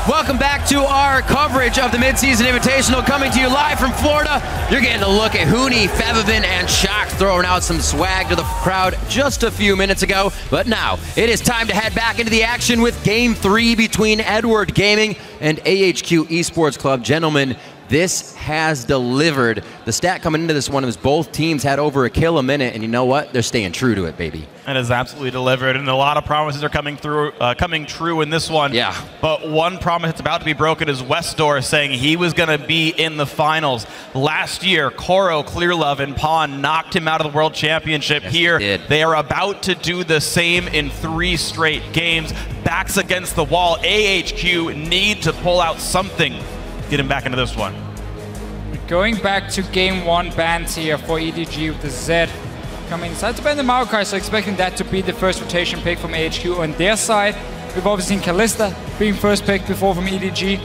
Welcome back to our coverage of the Midseason Invitational, coming to you live from Florida. You're getting a look at Huni, Fevivin, and Shock throwing out some swag to the crowd just a few minutes ago. But now, it is time to head back into the action with Game 3 between Edward Gaming and AHQ Esports Club. Gentlemen, this has delivered. The stat coming into this one was both teams had over a kill a minute, and you know what? They're staying true to it, baby. It has absolutely delivered, and a lot of promises are coming true in this one. Yeah. But one promise that's about to be broken is Westdoor saying he was going to be in the finals. Last year, Koro, Clearlove, and Pawn knocked him out of the World Championship. Yes, here. They are about to do the same in 3 straight games. Backs against the wall. AHQ need to pull out something. Get him back into this one. Going back to game 1 bans here for EDG with the Z coming inside to ban the Maokai, so expecting that to be the first rotation pick from AHQ on their side. We've obviously seen Kalista being first pick before from EDG.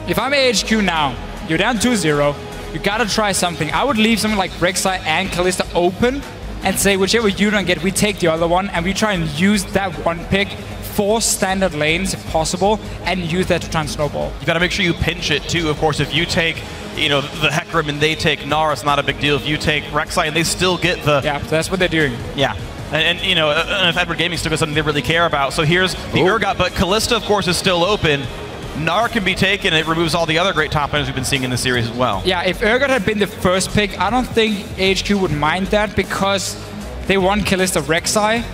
If I'm AHQ now, you're down 2-0, you gotta try something. I would leave something like Rek'Sai and Kalista open and say whichever you don't get, we take the other one and we try and use that one pick for standard lanes if possible, and use that to try and snowball. You gotta make sure you pinch it too. Of course, if you take, you know, the Hecarim and they take Nara, it's not a big deal. If you take Rek'Sai and they still get the... Yeah, that's what they're doing. Yeah. And you know, if Edward Gaming still got something they really care about. So here's the Urgot, but Kalista, of course, is still open. Nara can be taken, it removes all the other great top laners we've been seeing in the series as well. Yeah, if Urgot had been the first pick, I don't think AHQ would mind that because they want Kalista Rek'Sai.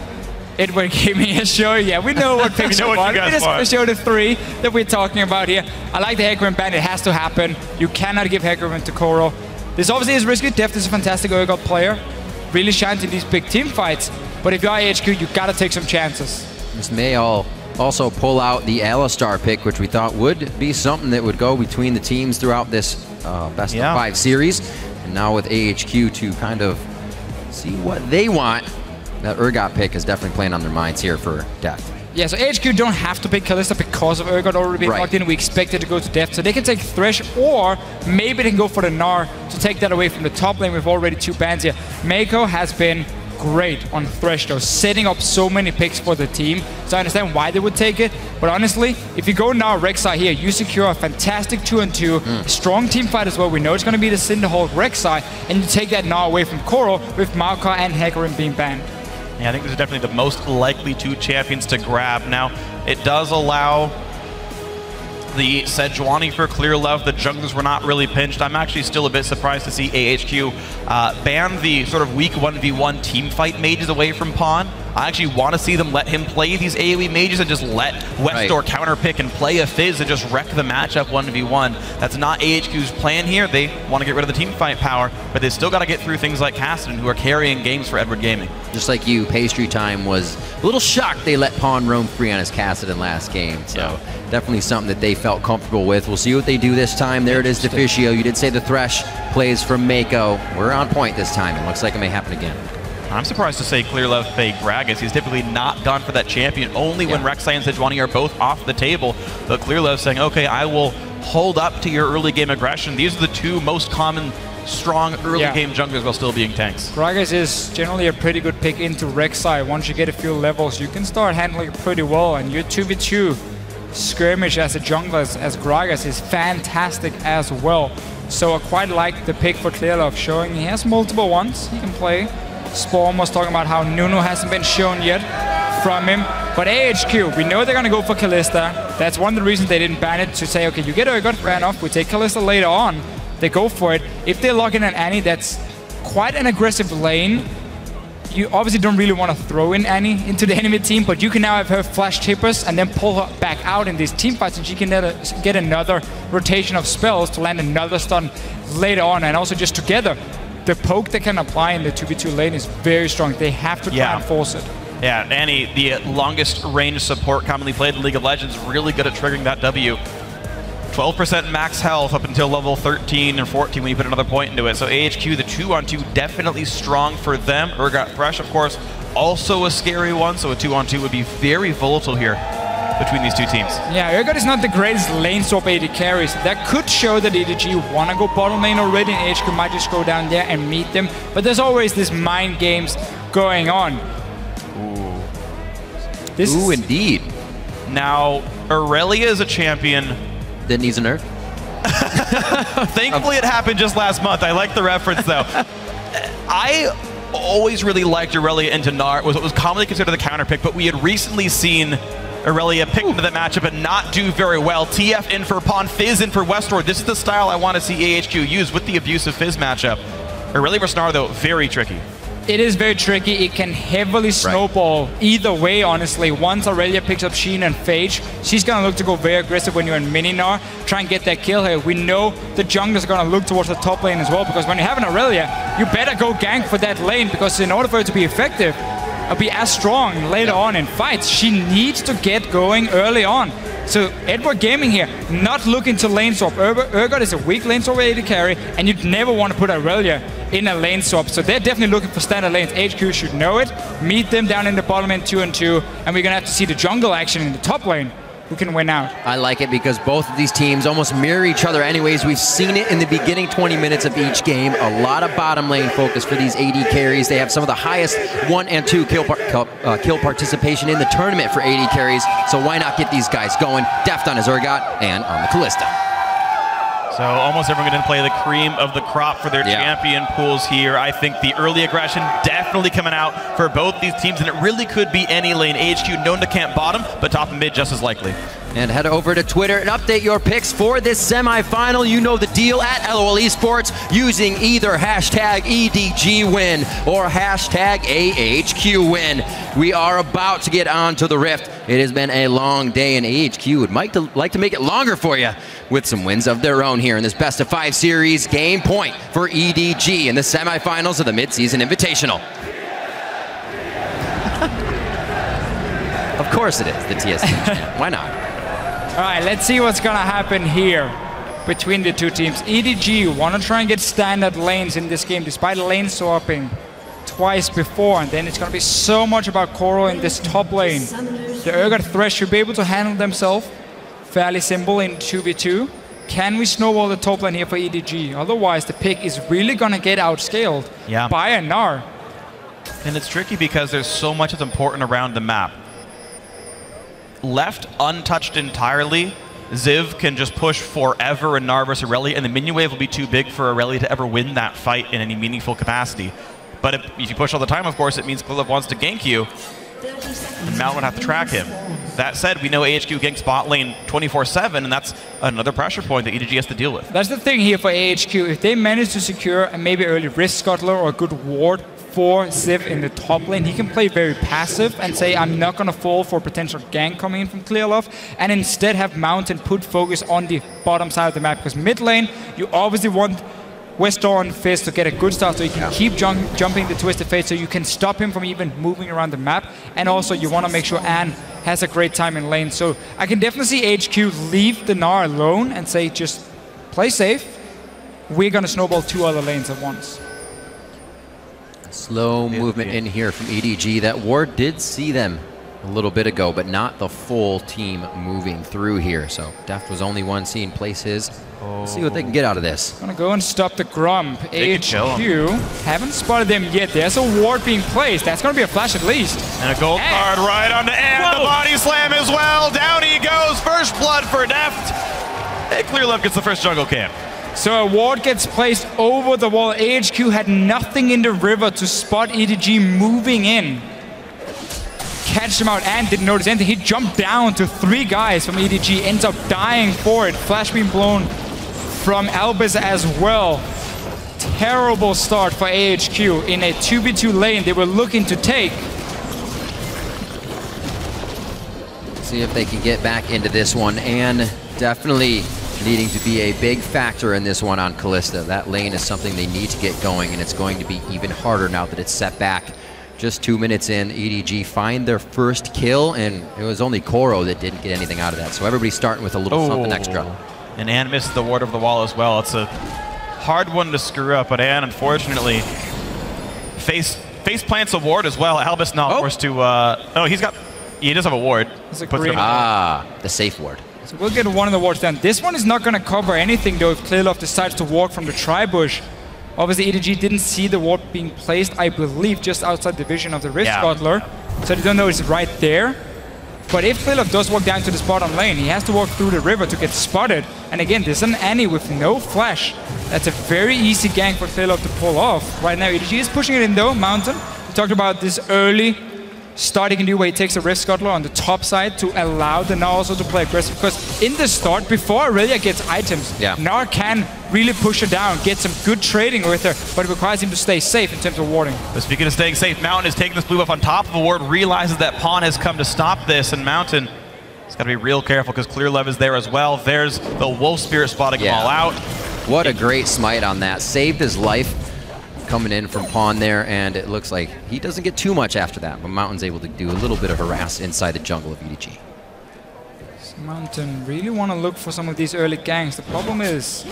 Edward Gaming has shown, yeah, we know what picks you want. We just showed the 3 that we're talking about here. I like the Hecarim ban, it has to happen. You cannot give Hecarim to Koro. This obviously is risky. Deft is a fantastic Urgot player. Really shines in these big team fights. But if you're AHQ, you gotta take some chances. This may also pull out the Alistar pick, which we thought would be something that would go between the teams throughout this best of 5 series. And now with AHQ to kind of see what they want, that Urgot pick is definitely playing on their minds here for Deft. Yeah, so AHQ don't have to pick Kalista because of Urgot already being locked in. We expect it to go to Deft, so they can take Thresh, or maybe they can go for the Gnar to take that away from the top lane. We've already 2 bans here. Meiko has been great on Thresh though, setting up so many picks for the team, so I understand why they would take it. But honestly, if you go now Rek'Sai here, you secure a fantastic 2-on-2, strong team fight as well. We know it's going to be the Cinderhulk Rek'Sai, and you take that Gnar away from Koro with Maokai and Hecarim being banned. Yeah, I think this is definitely the most likely 2 champions to grab. Now, it does allow the Sejuani for Clearlove. The junglers were not really pinched. I'm actually still a bit surprised to see AHQ ban the sort of weak 1v1 team fight mages away from Pawn. I actually want to see them let him play these AoE mages and just let Westdoor counterpick and play a Fizz and just wreck the matchup 1v1. That's not AHQ's plan here. They want to get rid of the team fight power, but they still got to get through things like Kassadin, who are carrying games for Edward Gaming. Just like you, Pastry Time was a little shocked they let Pawn roam free on his Kassadin last game. So definitely something that they felt comfortable with. We'll see what they do this time. There it is, Deficio. You did say the Thresh plays from Meiko. We're on point this time. It looks like it may happen again. I'm surprised to say Clearlove fake Gragas. He's typically not gone for that champion, only when Rek'Sai and Sejuani are both off the table. But Clearlove saying, okay, I will hold up to your early game aggression. These are the 2 most common strong early game junglers while still being tanks. Gragas is generally a pretty good pick into Rek'Sai. Once you get a few levels, you can start handling it pretty well, and your 2v2 skirmish as a jungler as Gragas is fantastic as well. So I quite like the pick for Clearlove, showing he has multiple ones he can play. Spawn was talking about how Nunu hasn't been shown yet from him. But AHQ, we know they're going to go for Kalista. That's one of the reasons they didn't ban it, to say, okay, you get Urgot, ran off, we take Kalista later on. They go for it. If they lock in an Annie, that's quite an aggressive lane. You obviously don't really want to throw in Annie into the enemy team, but you can now have her flash tippers and then pull her back out in these team fights, and she can get another rotation of spells to land another stun later on. And also just together, the poke they can apply in the 2v2 lane is very strong. They have to try and force it. Yeah, Annie, the longest range support commonly played in League of Legends, really good at triggering that W. 12% max health up until level 13 and 14 when you put another point into it. So AHQ, the 2-on-2, definitely strong for them. Urgot Thresh, of course, also a scary one, so a 2-on-2 would be very volatile here between these 2 teams. Yeah, Urgot is not the greatest lane swap AD carries. That could show that EDG want to go bottom lane already, and AHQ might just go down there and meet them. But there's always this mind games going on. Ooh, indeed. Now, Aurelia is a champion that needs a nerf. Thankfully, it happened just last month. I like the reference, though. I always really liked Aurelia into Gnar. It was commonly considered the counter pick, but we had recently seen Aurelia pick into that matchup and not do very well. TF in for Pawn, Fizz in for Westward. This is the style I want to see AHQ use with the abusive Fizz matchup. Aurelia versus Gnar, though, very tricky. It is very tricky. It can heavily snowball either way, honestly. Once Aurelia picks up Sheen and Phage, she's going to look to go very aggressive when you're in mini Gnar, try and get that kill here. We know the junglers are going to look towards the top lane as well, because when you have an Aurelia, you better go gank for that lane, because in order for it to be effective, or be as strong later on in fights, she needs to get going early on. So Edward Gaming here, not looking to lane swap. Urgot is a weak lane swap AD carry, and you'd never want to put Aurelia in a lane swap. So they're definitely looking for standard lanes. AHQ should know it. Meet them down in the bottom lane 2-2, and we're going to have to see the jungle action in the top lane. Who can win out? I like it because both of these teams almost mirror each other anyways. We've seen it in the beginning 20 minutes of each game. A lot of bottom lane focus for these AD carries. They have some of the highest 1 and 2 kill participation in the tournament for AD carries. So why not get these guys going? Deft on his Urgot and on the Kalista. So almost everyone going to play the cream of the crop for their champion pools here. I think the early aggression definitely coming out for both these teams, and it really could be any lane. AHQ known to camp bottom, but top and mid just as likely. And head over to Twitter and update your picks for this semifinal. You know the deal at LOL Esports, using either hashtag EDGWin or hashtag AHQ win. We are about to get on to the Rift. It has been a long day, and AHQ would like to make it longer for you with some wins of their own here in this best of 5 series. Game point for EDG in the semifinals of the Mid-Season Invitational. Of course it is, the TSC. Why not? All right, let's see what's going to happen here between the two teams. EDG want to try and get standard lanes in this game, despite lane swapping twice before. And then it's going to be so much about Koro in this top lane. The Urgot Thresh should be able to handle themselves fairly simple in 2v2. Can we snowball the top lane here for EDG? Otherwise, the pick is really going to get outscaled by a Gnar. And it's tricky because there's so much that's important around the map. Left untouched entirely, Ziv can just push forever in Gnar versus Aurelia, and the minion wave will be too big for Aurelia to ever win that fight in any meaningful capacity. But if you push all the time, of course, it means Klilov wants to gank you, and Mount would have to track him. That said, we know AHQ ganks bot lane 24/7, and that's another pressure point that EDG has to deal with. That's the thing here for AHQ. If they manage to secure a maybe early Rift Scuttler or a good ward for Ziv in the top lane, he can play very passive and say, I'm not going to fall for potential gank coming in from Clearlove, and instead have Mountain put focus on the bottom side of the map. Because mid lane, you obviously want Westdaw and Fizz to get a good start so you can keep jumping the Twisted Fate so you can stop him from even moving around the map. And also you want to make sure Anne has a great time in lane. So I can definitely see HQ leave the Gnar alone and say, just play safe. We're going to snowball 2 other lanes at once. Slow movement in here from EDG. That ward did see them a little bit ago, but not the full team moving through here. So Deft was only one seen place his. Let's see what they can get out of this. Gonna go and stop the Grump. AHQ haven't spotted them yet. There's a ward being placed. That's gonna be a flash at least. And a gold card right onto Anne. The body slam as well. Down he goes. First blood for Deft. And Clearlove gets the first jungle camp. So a ward gets placed over the wall. AHQ had nothing in the river to spot EDG moving in. Catch him out and didn't notice anything. He jumped down to 3 guys from EDG, ends up dying for it. Flash beam blown from Albus as well. Terrible start for AHQ in a 2v2 lane they were looking to take. See if they can get back into this one, and definitely needing to be a big factor in this one on Kalista. That lane is something they need to get going, and it's going to be even harder now that it's set back. Just 2 minutes in, EDG find their first kill, and it was only Koro that didn't get anything out of that. So everybody's starting with a little something extra. And Anne missed the ward of the wall as well. It's a hard one to screw up, but Anne, unfortunately, face plants a ward as well. Albus now forced to, oh, he does have a ward. The safe ward. So we'll get one of the wards down. This one is not going to cover anything though if Clearlove decides to walk from the tri-bush. Obviously EDG didn't see the ward being placed, I believe, just outside the vision of the Rift Scuttler. So they don't know it's right there. But if Clearlove does walk down to this bottom lane, he has to walk through the river to get spotted. And again, there's an Annie with no flash. That's a very easy gank for Clearlove to pull off. Right now, EDG is pushing it in though, Mountain. We talked about this early start he can do where he takes a Rift Scuttler on the top side to allow the Gnar also to play aggressive. Because in the start, before Aurelia gets items, Gnar can really push her down, get some good trading with her, but it requires him to stay safe in terms of warding. But speaking of staying safe, Mountain is taking this blue buff on top of a ward, realizes that Pawn has come to stop this, and Mountain has got to be real careful because Clearlove is there as well. There's the Wolf Spirit spotting them all out. What a great smite on that. Saved his life coming in from Pawn there, and it looks like he doesn't get too much after that, but Mountain's able to do a little bit of harass inside the jungle of EDG. Mountain really want to look for some of these early ganks. The problem is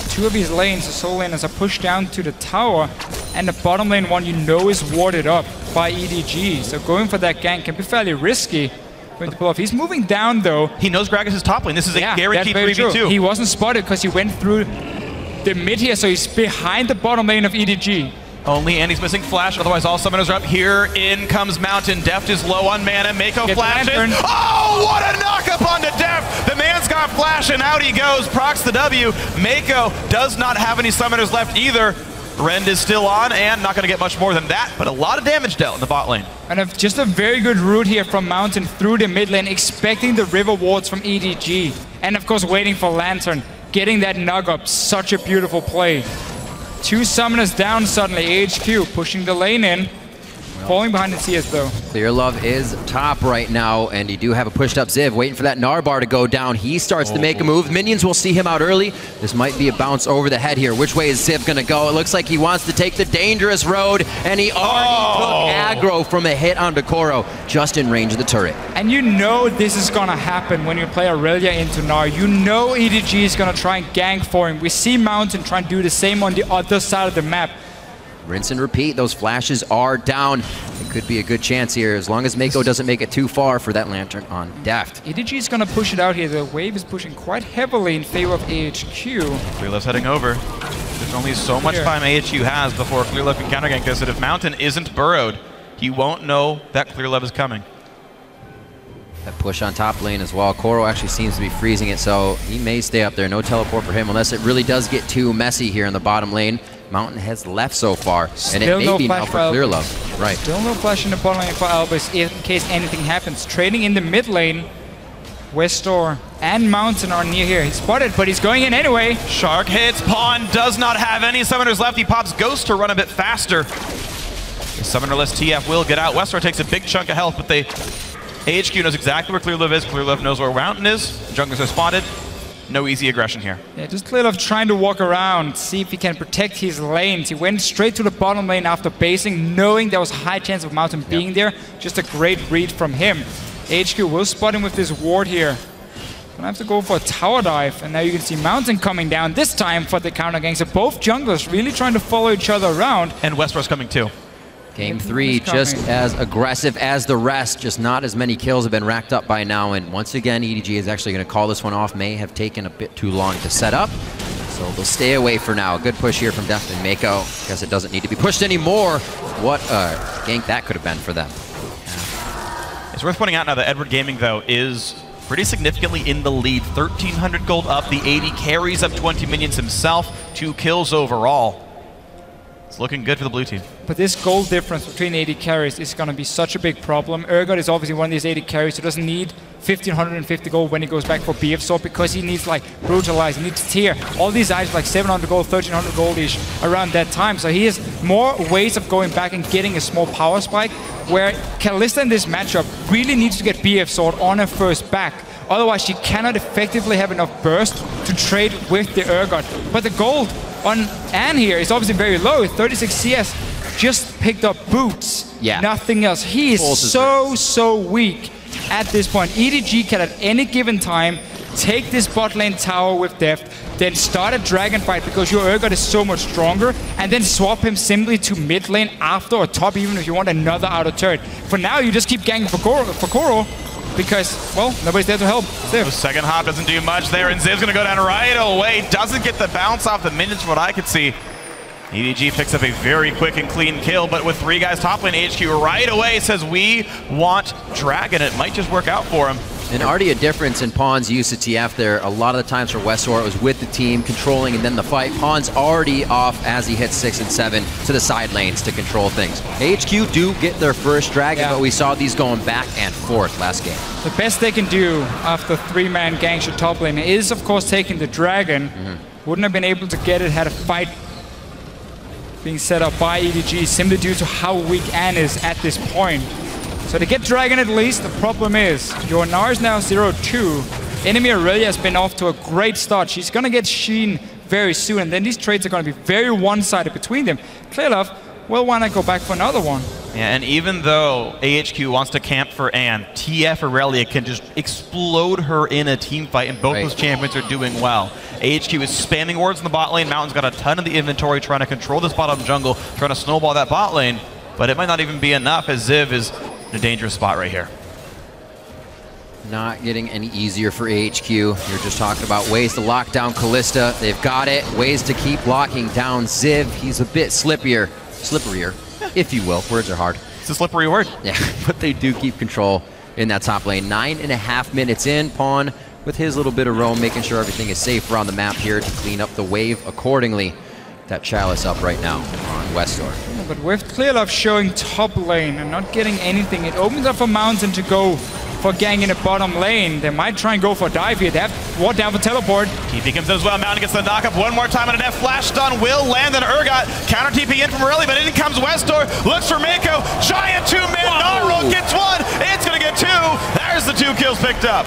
two of his lanes, the soul laners, are pushed down to the tower, and the bottom lane one you know is warded up by EDG. So going for that gank can be fairly risky. Going to pull off. He's moving down though. He knows Gragas is top lane. This is a guaranteed 3v2. He wasn't spotted because he went through the mid here, so he's behind the bottom lane of EDG. Only Andy's missing flash, otherwise all summoners are up. Here in comes Mountain. Deft is low on mana. Mako flashes. Oh, what a knock-up onto Deft! The man's got flash and out he goes. Procs the W. Mako does not have any summoners left either. Rend is still on and not going to get much more than that, but a lot of damage dealt in the bot lane. And just a very good route here from Mountain through the mid lane, expecting the river wards from EDG. And of course waiting for Lantern, getting that nug up. Such a beautiful play. Two summoners down suddenly. AHQ pushing the lane in. Falling behind the CS though. Clearlove is top right now, and you do have a pushed up Ziv waiting for that Gnar bar to go down. He starts to make a move. Minions will see him out early. This might be a bounce over the head here. Which way is Ziv gonna go? It looks like he wants to take the dangerous road, and he already took aggro from a hit onto Koro, just in range of the turret. And you know this is gonna happen when you play Aurelia into Gnar. You know EDG is gonna try and gank for him. We see Mountain trying to do the same on the other side of the map. Rinse and repeat, those flashes are down. It could be a good chance here, as long as Mako doesn't make it too far for that Lantern on Deft. EDG is going to push it out here. The wave is pushing quite heavily in favor of AHQ. Clearlove's heading over. There's only so much time AHQ has before Clearlove can counter gank this, and if Mountain isn't burrowed, he won't know that Clearlove is coming. That push on top lane as well. Koro actually seems to be freezing it, so he may stay up there. No teleport for him unless it really does get too messy here in the bottom lane. Mountain has left so far, and it may be now for Clearlove. Right. Still no flash in the bottom lane for Albus in case anything happens. Trading in the mid lane. Westor and Mountain are near here. He's spotted, but he's going in anyway. Shark hits. Pawn does not have any summoners left. He pops Ghost to run a bit faster. The summonerless TF will get out. Westor takes a big chunk of health, but AHQ knows exactly where Clearlove is. Clearlove knows where Mountain is. Junglers are spotted. No easy aggression here. Yeah, just Clearlove trying to walk around, see if he can protect his lanes. He went straight to the bottom lane after basing, knowing there was a high chance of Mountain being there. Just a great read from him. AHQ will spot him with this ward here. Gonna have to go for a tower dive, and now you can see Mountain coming down, this time for the counter gang. So both junglers really trying to follow each other around. And Westor's coming too. Game 3, just as aggressive as the rest, just not as many kills have been racked up by now, and once again, EDG is actually going to call this one off. May have taken a bit too long to set up, so they'll stay away for now. Good push here from Deft and Mako. Guess it doesn't need to be pushed anymore. What a gank that could have been for them. It's worth pointing out now that Edward Gaming, though, is pretty significantly in the lead. 1,300 gold up, the 80 carries up 20 minions himself, 2 kills overall. It's looking good for the blue team. But this gold difference between 80 carries is going to be such a big problem. Urgot is obviously one of these 80 carries who doesn't need 1,550 gold when he goes back for BF Sword, because he needs like Brutalize, he needs Tear. All these items like 700 gold, 1,300 gold-ish around that time. So he has more ways of going back and getting a small power spike, where Kalista in this matchup really needs to get BF Sword on her first back. Otherwise, she cannot effectively have enough burst to trade with the Urgot. But the gold on Anne here is obviously very low. 36 CS, just picked up boots. Yeah. Nothing else. He is so weak at this point. EDG can at any given time take this bot lane tower with Deft, then start a dragon fight because your Urgot is so much stronger, and then swap him simply to mid lane after or top, even if you want another outer turret. For now, you just keep ganking for Koro. Because, well, nobody's there to help. The second hop doesn't do much there, and Ziv's going to go down right away. Doesn't get the bounce off the minions from what I could see. EDG picks up a very quick and clean kill, but with 3 guys top lane, AHQ right away says we want Dragon. It might just work out for him. And already a difference in Pawn's use of TF there. A lot of the times for Westor, it was with the team controlling and then the fight. Pawn's already off as he hits 6 and 7 to the side lanes to control things. AHQ do get their first Dragon, but we saw these going back and forth last game. The best they can do after 3-man ganks your top lane is, of course, taking the Dragon. Wouldn't have been able to get it had a fight being set up by EDG simply due to how weak Anne is at this point. So to get Dragon at least, the problem is your Gnar is now 0-2. Enemy Aurelia has been off to a great start. She's going to get Sheen very soon, and then these trades are going to be very one-sided between them. Clearlove will want to go back for another one. Yeah, and even though AHQ wants to camp for Anne, TF Aurelia can just explode her in a team fight, and both those champions are doing well. AHQ is spamming wards in the bot lane. Mountain's got a ton of the inventory trying to control this bottom jungle, trying to snowball that bot lane, but it might not even be enough as Ziv is in a dangerous spot right here. Not getting any easier for AHQ. You're just talking about ways to lock down Callista. They've got it. Ways to keep locking down Ziv. He's a bit slipperier, if you will. Words are hard. It's a slippery word. Yeah, but they do keep control in that top lane. 9.5 minutes in. Pawn with his little bit of roam, making sure everything is safe around the map here to clean up the wave accordingly. That Chalice up right now on Westor. Yeah, but with Clearlove showing top lane and not getting anything, it opens up for Mountain to go for gang in the bottom lane. They might try and go for a dive here. They have ward down for teleport. TP comes in as well. Mountain gets the knock up one more time on a death. Flash stun will land on Urgot. Counter TP in from early, but in comes Westor. Looks for Mako. Giant 2-man Gnar roll gets 1. It's going to get 2. There's the 2 kills picked up.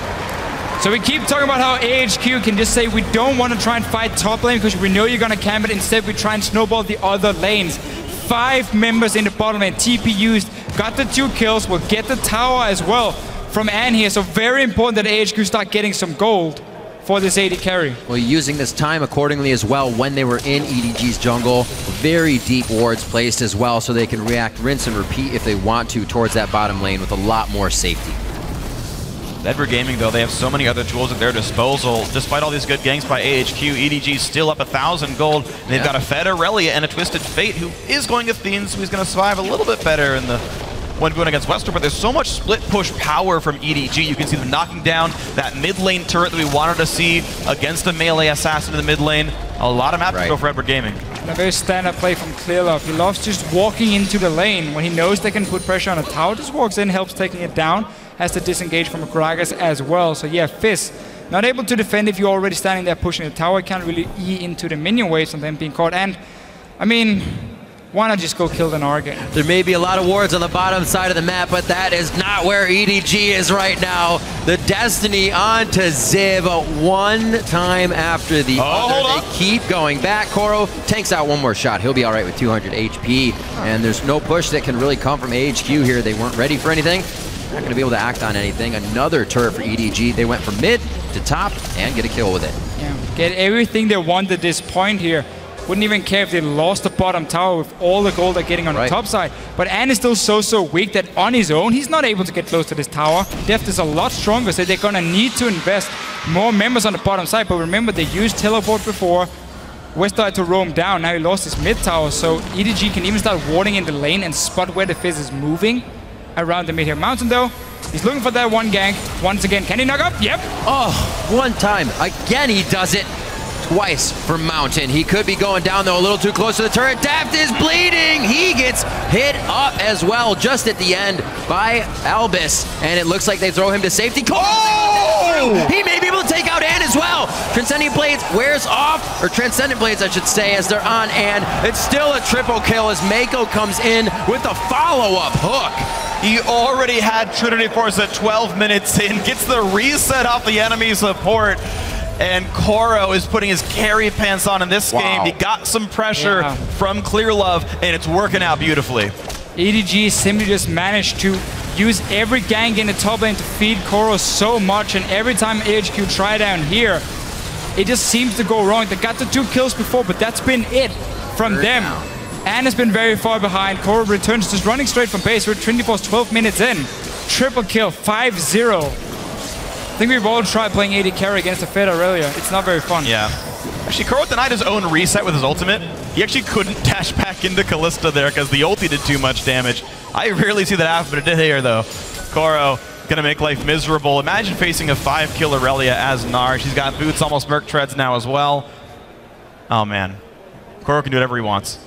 So we keep talking about how AHQ can just say we don't want to try and fight top lane because we know you're going to camp it. Instead, we try and snowball the other lanes. 5 members in the bottom lane. TP used, got the 2 kills, will get the tower as well from Anne here. So very important that AHQ start getting some gold for this AD carry. Well, using this time accordingly as well when they were in EDG's jungle. Very deep wards placed as well so they can react, rinse, and repeat if they want to towards that bottom lane with a lot more safety. Edward Gaming, though, they have so many other tools at their disposal. Despite all these good ganks by AHQ, EDG's still up 1,000 gold. And they've got a Fed Aurelia and a Twisted Fate who is going Athene, so he's going to survive a little bit better in the one going against Westor, but there's so much split push power from EDG. You can see them knocking down that mid lane turret that we wanted to see against a melee assassin in the mid lane. A lot of maps to go for Edward Gaming. A very standard play from Clearlove. He loves just walking into the lane when he knows they can put pressure on a tower. Just walks in, helps taking it down. Has to disengage from Gragas as well. So yeah, Fizz not able to defend if you're already standing there pushing the tower. Can't really E into the minion waves and then being caught. And I mean, why not just go kill the Gnar again? There may be a lot of wards on the bottom side of the map, but that is not where EDG is right now. The Destiny onto Ziv one time after the other. They keep going back. Koro tanks out one more shot. He'll be all right with 200 HP. And there's no push that can really come from AHQ here. They weren't ready for anything. Not going to be able to act on anything. Another turret for EDG. They went from mid to top and get a kill with it. Yeah, get everything they want at this point here. Wouldn't even care if they lost the bottom tower with all the gold they're getting on the top side. But Anne is still so weak that on his own, he's not able to get close to this tower. Deft is a lot stronger, so they're going to need to invest more members on the bottom side. But remember, they used teleport before. Westor had to roam down. Now he lost his mid tower, so EDG can even start warding in the lane and spot where the Fizz is moving around the mid here. Mountain, though, he's looking for that one gank. Once again, can he knock up? Yep. Oh, one time. Again, he does it. Twice for Mountain. He could be going down, though, a little too close to the turret. Daft is bleeding. He gets hit up as well just at the end by Albus. And it looks like they throw him to safety. Oh! He may be able to take out Anne as well. Transcendent Blades wears off, or Transcendent Blades, I should say, as they're on Anne. It's still a triple kill as Mako comes in with a follow-up hook. He already had Trinity Force at 12 minutes in, gets the reset off the enemy support. And Koro is putting his carry pants on in this game. He got some pressure from Clearlove, and it's working out beautifully. EDG simply just managed to use every gank in the top lane to feed Koro so much, and every time AHQ try down here, it just seems to go wrong. They got the 2 kills before, but that's been it from them. Anne has been very far behind. Koro returns just running straight from base. We're 24, 12 minutes in. Triple kill, 5-0. think we've all tried playing AD carry against the Fed earlier. It's not very fun. Yeah. Actually, Koro denied his own reset with his ultimate. He actually couldn't dash back into Kalista there because the ulti did too much damage. I rarely see that happen, but it did here, though. Koro gonna make life miserable. Imagine facing a 5-kill Aurelia as Nar. She's got boots, almost Merc Treads now as well. Oh, man. Koro can do whatever he wants.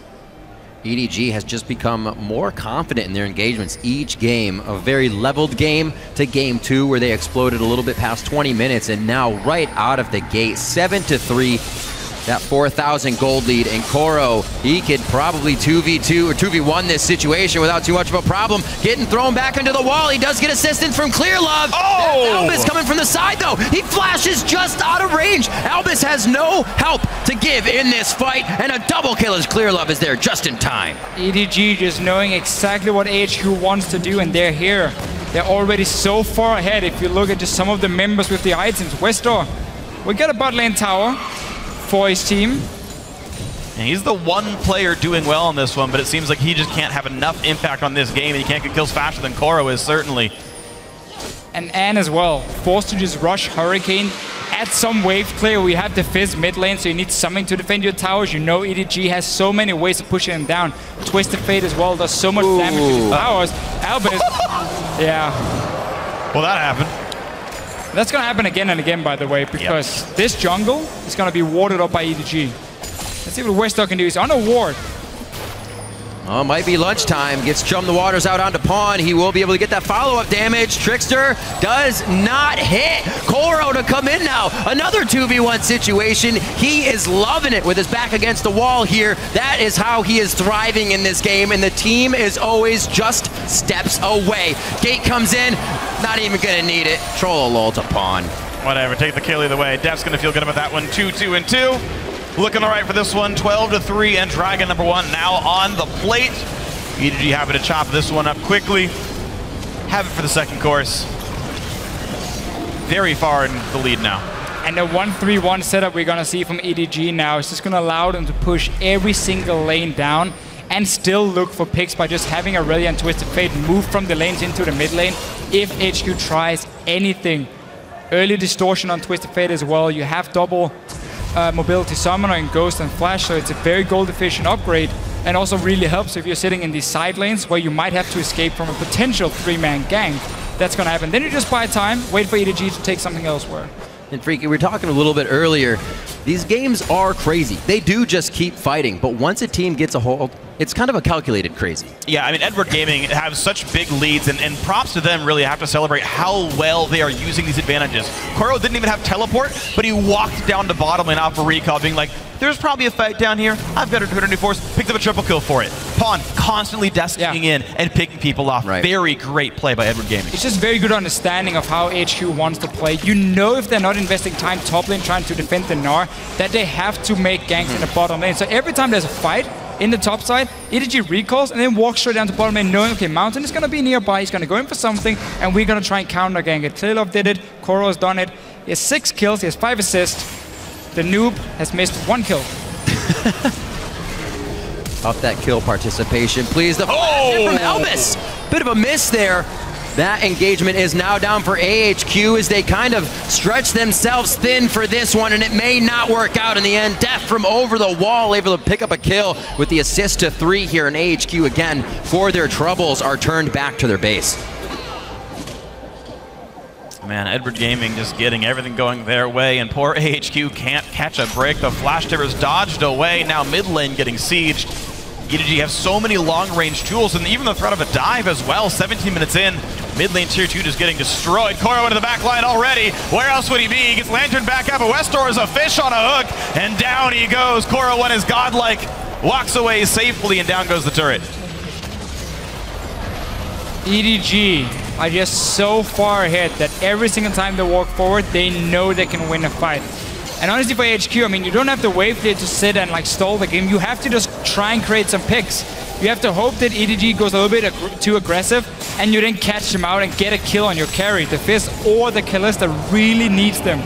EDG has just become more confident in their engagements each game. A very leveled game to game 2 where they exploded a little bit past 20 minutes, and now right out of the gate, 7-3, that 4,000 gold lead. And Koro, he could probably 2v2 or 2v1 this situation without too much of a problem. Getting thrown back into the wall. He does get assistance from ClearLove. Oh! Albus coming from the side though. He flashes just out of range. Albus has no help to give in this fight, and a double kill as ClearLove is there just in time. EDG just knowing exactly what AHQ wants to do, and they're here. They're already so far ahead. If you look at just some of the members with the items, Westor, we got a bot lane tower for his team. And he's the one player doing well on this one, but it seems like he just can't have enough impact on this game, and he can't get kills faster than Koro is, certainly. And Anne as well, forced to just rush Hurricane. Add some wave clear. We have the Fizz mid lane, so you need something to defend your towers. You know EDG has so many ways of pushing him down. Twisted Fate as well does so much damage to his towers. Albus, yeah. Well, that happened. That's going to happen again and again, by the way, because this jungle is going to be warded up by EDG. Let's see what Westor can do. He's on a ward. Oh, might be lunchtime. Gets Chum the Waters out onto Pawn. He will be able to get that follow-up damage. Trickster does not hit. Koro to come in now. Another 2v1 situation. He is loving it with his back against the wall here. That is how he is thriving in this game, and the team is always just steps away. Gate comes in. Not even going to need it. Troll a lull to Pawn. Whatever, take the kill either way. Def's going to feel good about that one. 2-2-2. Looking all right for this one, 12-3, and Dragon number 1 now on the plate. EDG happy to chop this one up quickly. Have it for the second course. Very far in the lead now. And the 1-3-1 setup we're going to see from EDG now is just going to allow them to push every single lane down and still look for picks by just having Aurelia and Twisted Fate move from the lanes into the mid lane if HQ tries anything. Early distortion on Twisted Fate as well. You have double mobility summoner and ghost and flash, so it's a very gold efficient upgrade, and also really helps if you're sitting in these side lanes where you might have to escape from a potential 3-man gank. That's going to happen. Then you just buy time, wait for EDG to take something elsewhere. And Freaky, we were talking a little bit earlier, these games are crazy. They do just keep fighting, but once a team gets a hold, it's kind of a calculated crazy. Yeah, I mean, Edward Gaming have such big leads, and props to them. Really have to celebrate how well they are using these advantages. Koro didn't even have teleport, but he walked down to bottom lane off a recall, being like, there's probably a fight down here. I've got a Trinity Force, picked up a triple kill for it. Pawn constantly desking in and picking people off. Right. Very great play by Edward Gaming. It's just very good understanding of how HQ wants to play. You know if they're not investing time top lane trying to defend the Gnar, that they have to make ganks in the bottom lane. So every time there's a fight in the top side, EDG recalls and then walks straight down to bottom lane knowing, okay, Mountain is going to be nearby, he's going to go in for something, and we're going to try and counter gank it. ClearLove did it, Koro has done it. He has 6 kills, he has 5 assists. The noob has missed 1 kill. Up that kill participation, please. The flash in from Albus. Bit of a miss there. That engagement is now down for AHQ as they kind of stretch themselves thin for this one, and it may not work out in the end. Def from over the wall, able to pick up a kill with the assist to 3 here, and AHQ again, for their troubles, are turned back to their base. Man, Edward Gaming just getting everything going their way, and poor AHQ can't catch a break. The flash tippers dodged away, now mid lane getting sieged. EDG have so many long-range tools, and even the threat of a dive as well. 17 minutes in, mid lane tier 2 just getting destroyed. Koro into the back line already. Where else would he be? He gets Lantern back up, but Westor is a fish on a hook, and down he goes. Koro, one is godlike, walks away safely, and down goes the turret. EDG are just so far ahead that every single time they walk forward, they know they can win a fight. And honestly, for HQ, I mean, you don't have to wait there to sit and like stall the game. You have to just try and create some picks. You have to hope that EDG goes a little bit too aggressive, and you then catch them out and get a kill on your carry. The Fizz or the Kalista really needs them.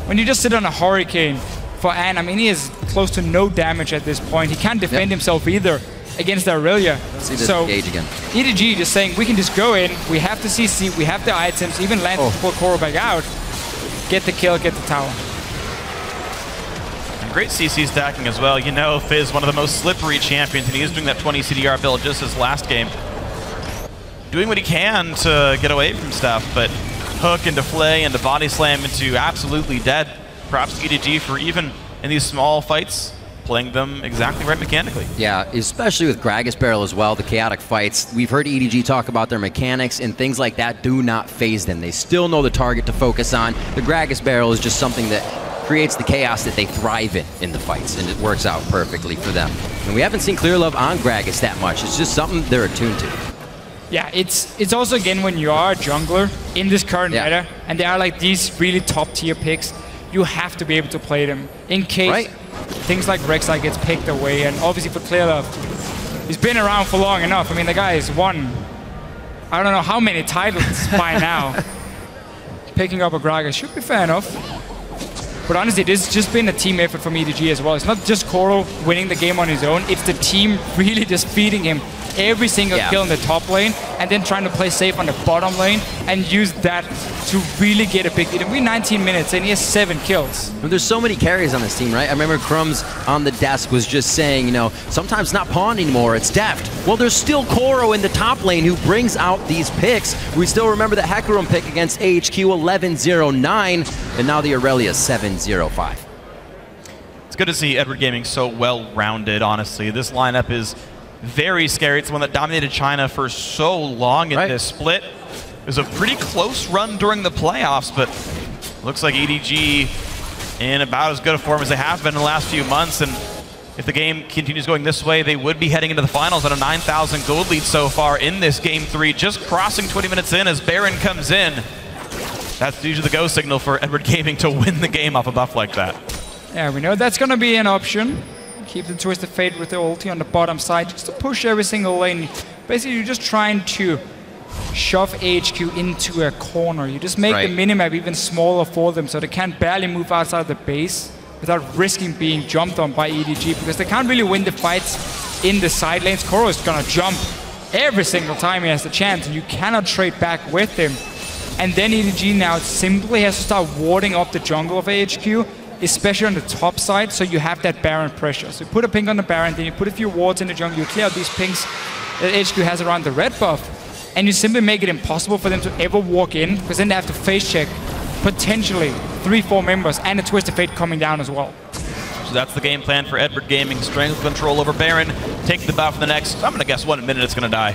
When you just sit on a Hurricane for Anne, I mean, he has close to no damage at this point. He can't defend himself either against the Aurelia. Let's see this so engage again. EDG just saying, we can just go in, we have the CC, we have the items, even land to pull Koro back out. get the kill, get the tower. And great CC stacking as well. You know, Fizz, one of the most slippery champions, and he is doing that 20 CDR build just his last game. Doing what he can to get away from stuff, but hook into flay into body slam into absolutely dead. Props to EDG for even in these small fights playing them exactly right mechanically. Yeah, especially with Gragas Barrel as well, the chaotic fights. We've heard EDG talk about their mechanics, and things like that do not phase them. They still know the target to focus on. The Gragas Barrel is just something that creates the chaos that they thrive in the fights, and it works out perfectly for them. And we haven't seen Clear Love on Gragas that much. It's just something they're attuned to. Yeah, it's also, again, when you are a jungler in this current meta, and there are like these really top-tier picks, you have to be able to play them in case things like Rek'Sai gets picked away. And obviously for Clear Love, he's been around for long enough. I mean, the guy has won, I don't know how many titles by now. Picking up a Gragas should be fair enough. But honestly, this has just been a team effort from EDG as well. It's not just Koro winning the game on his own, it's the team really just feeding him every single kill in the top lane, and then trying to play safe on the bottom lane and use that to really get a big lead. And we're 19 minutes and he has 7 kills. Well, there's so many carries on this team, right? I remember Crumbs on the desk was just saying, you know, sometimes it's not Pawn anymore, it's Deft. Well, there's still Koro in the top lane who brings out these picks. We still remember the Hecarim pick against AHQ 11-0-9, and now the Aurelia 7-0-5. It's good to see Edward Gaming so well-rounded, honestly. This lineup is very scary. It's the one that dominated China for so long in this split. It was a pretty close run during the playoffs, but looks like EDG in about as good a form as they have been in the last few months. And if the game continues going this way, they would be heading into the finals at a 9,000 gold lead so far in this Game 3, just crossing 20 minutes in as Baron comes in. That's usually the go signal for Edward Gaming to win the game off a buff like that. Yeah, we know that's going to be an option. Keep the Twisted Fate with the ulti on the bottom side just to push every single lane. Basically, you're just trying to shove AHQ into a corner. You just make the minimap even smaller for them so they can barely move outside the base without risking being jumped on by EDG, because they can't really win the fights in the side lanes. Koro is going to jump every single time he has the chance, and you cannot trade back with him. And then EDG now simply has to start warding up the jungle of AHQ, especially on the top side, so you have that Baron pressure. So you put a ping on the Baron, then you put a few wards in the jungle, you clear out these pings that HQ has around the red buff, and you simply make it impossible for them to ever walk in, because then they have to face check potentially 3-4 members and a Twisted Fate coming down as well. So that's the game plan for Edward Gaming. Strength control over Baron, take the buff for the next, I'm gonna guess 1 minute it's gonna die.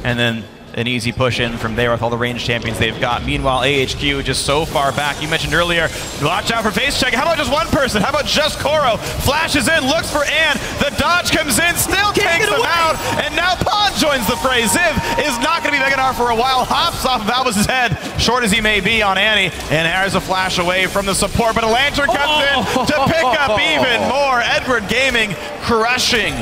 And then an easy push in from there with all the ranged champions they've got. Meanwhile, AHQ just so far back. You mentioned earlier, watch out for face check. How about just one person? How about just Koro? Flashes in, looks for Ann. The dodge comes in, still takes them out. And now Pawn joins the fray. Ziv is not going to be big enough for a while. Hops off of Albus's head, short as he may be on Annie. And there's a flash away from the support. But a Lantern comes in to pick up even more. Edward Gaming crushing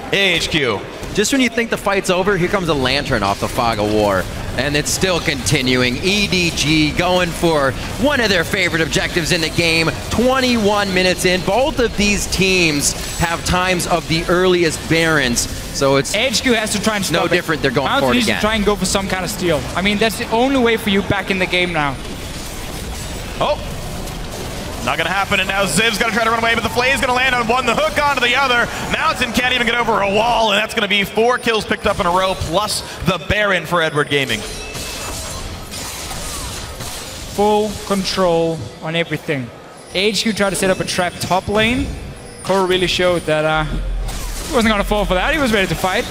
AHQ. Just when you think the fight's over, here comes a Lantern off the Fog of War. And it's still continuing. EDG going for one of their favorite objectives in the game. 21 minutes in. Both of these teams have times of the earliest Barons. So it's AHQ has to try and stop no different. They're going for it again. To try and go for some kind of steal. I mean, that's the only way for you back in the game now. Oh. Not going to happen, and now Ziv's going to try to run away, but the Flay is going to land on one, the hook onto the other. Mountain can't even get over a wall, and that's going to be 4 kills picked up in a row, plus the Baron for Edward Gaming. Full control on everything. AHQ tried to set up a trap top lane. Koro really showed that he wasn't going to fall for that. He was ready to fight.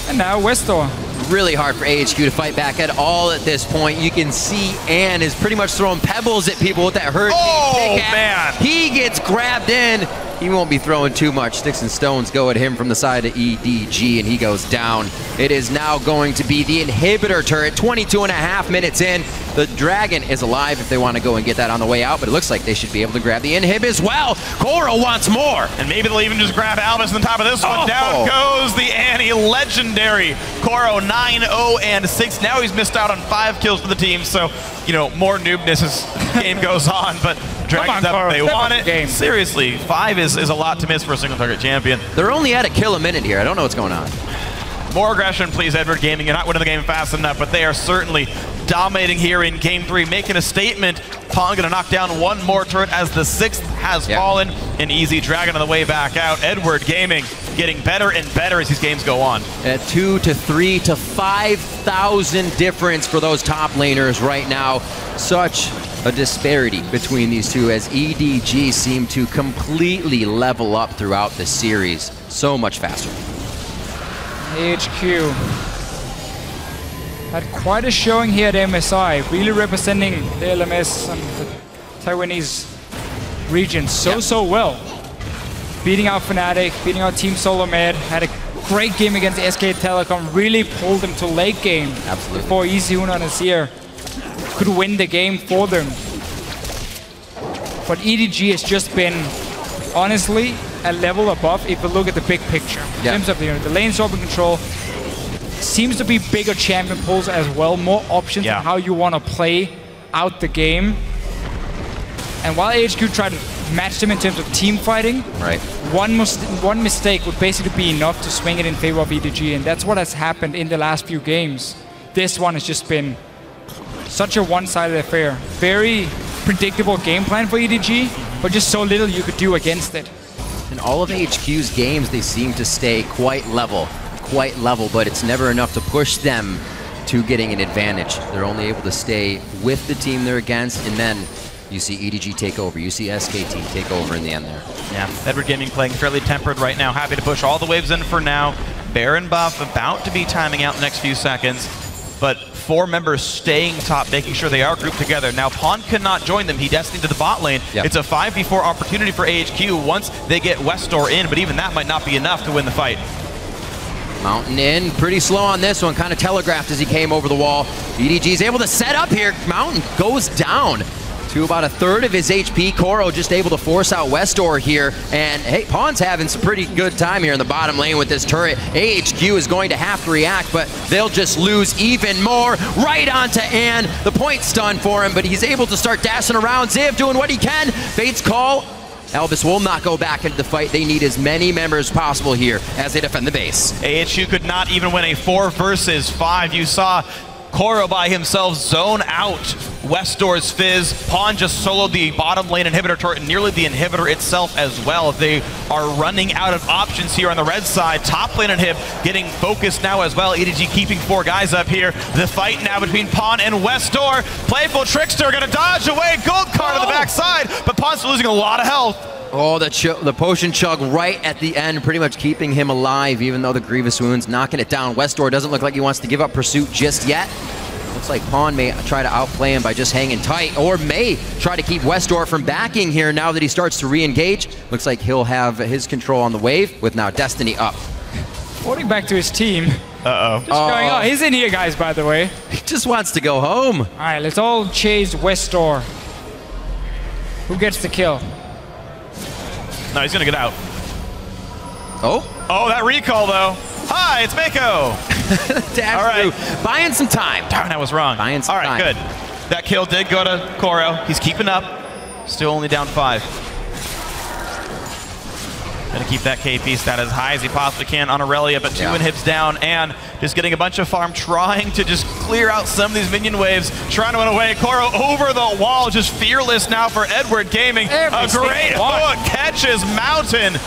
And now Westor. Really hard for AHQ to fight back at all at this point. You can see Ann is pretty much throwing pebbles at people with that hurricane. Oh, man. He gets grabbed in. He won't be throwing too much. Sticks and stones go at him from the side of EDG, and he goes down. It is now going to be the inhibitor turret, 22.5 minutes in. The Dragon is alive if they want to go and get that on the way out, but it looks like they should be able to grab the inhib as well. Koro wants more. And maybe they'll even just grab Albus on top of this one. Down goes the Annie, legendary Koro, 9-0-6. Now he's missed out on 5 kills for the team, so, you know, more noobness as the game goes on, but Dragon's up, they want it. Seriously, 5 is a lot to miss for a single target champion. They're only at a kill a minute here. I don't know what's going on. More aggression, please, Edward Gaming. You're not winning the game fast enough, but they are certainly dominating here in Game 3, making a statement. Pawn gonna knock down one more turret as the 6th has fallen. An easy dragon on the way back out. Edward Gaming getting better and better as these games go on. A 2 to 3 to 5,000 difference for those top laners right now. Such a disparity between these two as EDG seem to completely level up throughout the series. So much faster. AHQ had quite a showing here at MSI, really representing the LMS and the Taiwanese region so well. Beating out Fnatic, beating out Team Solomed, had a great game against SK Telecom, really pulled them to late game. Absolutely. Before Easyuna and Azir could win the game for them. But EDG has just been, honestly, a level above if you look at the big picture. In terms of the lane swapping control, seems to be bigger champion pools as well, more options on how you want to play out the game. And while AHQ tried to match them in terms of team fighting, one mistake would basically be enough to swing it in favor of EDG, and that's what has happened in the last few games. This one has just been such a one-sided affair. Very predictable game plan for EDG, but just so little you could do against it. In all of AHQ's games, they seem to stay quite level, but it's never enough to push them to getting an advantage. They're only able to stay with the team they're against, and then you see EDG take over, you see SKT take over in the end there. Yeah, Edward Gaming playing fairly tempered right now, happy to push all the waves in for now. Baron buff about to be timing out in the next few seconds, but 4 members staying top, making sure they are grouped together. Now Pawn cannot join them, he destined to the bot lane. It's a 5v4 opportunity for AHQ once they get Westdoor in, but even that might not be enough to win the fight. Mountain in, pretty slow on this one, kind of telegraphed as he came over the wall. EDG is able to set up here, Mountain goes down to about a third of his HP. Koro just able to force out Westdoor here, and hey, Pawn's having some pretty good time here in the bottom lane with this turret. AHQ is going to have to react, but they'll just lose even more. Right onto Ann, the point stun for him, but he's able to start dashing around. Ziv doing what he can. Fate's call. Elvis will not go back into the fight. They need as many members possible here as they defend the base. AHQ could not even win a 4 versus 5. You saw Koro by himself zone out Westdoor's Fizz. Pawn just soloed the bottom lane inhibitor turret and nearly the inhibitor itself as well. They are running out of options here on the red side. Top lane inhib getting focused now as well. EDG keeping 4 guys up here. The fight now between Pawn and Westdoor. Playful Trickster gonna dodge away. Gold card on the backside, but Pawn's losing a lot of health. Oh, the potion chug right at the end, pretty much keeping him alive, even though the grievous wounds knocking it down. Westdoor doesn't look like he wants to give up pursuit just yet. Looks like Pawn may try to outplay him by just hanging tight, or may try to keep Westdoor from backing here now that he starts to re-engage. Looks like he'll have his control on the wave with now Destiny up. Floating back to his team. Just going, oh, he's in here, guys, by the way. He just wants to go home. All right, let's all chase Westdoor. Who gets the kill? No, he's gonna get out. Oh, that recall though. Hi, it's Mako. All right, buying some time. Darn, I was wrong. Buying some time. All right, good. That kill did go to Koro. He's keeping up. Still only down 5. Gonna keep that KP stat as high as he possibly can on Aurelia, but 2 inhibs down, and just getting a bunch of farm, trying to just clear out some of these minion waves, trying to run away. Koro over the wall, just fearless now for Edward Gaming. A great hook catches Mountain.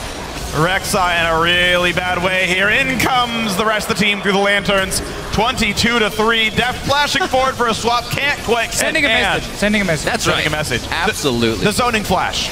Rek'Sai in a really bad way here. In comes the rest of the team through the lanterns. 22-3. Def flashing forward for a swap. Can't quite sending a message. Sending a message. That's sending right. a message. Absolutely. The zoning flash.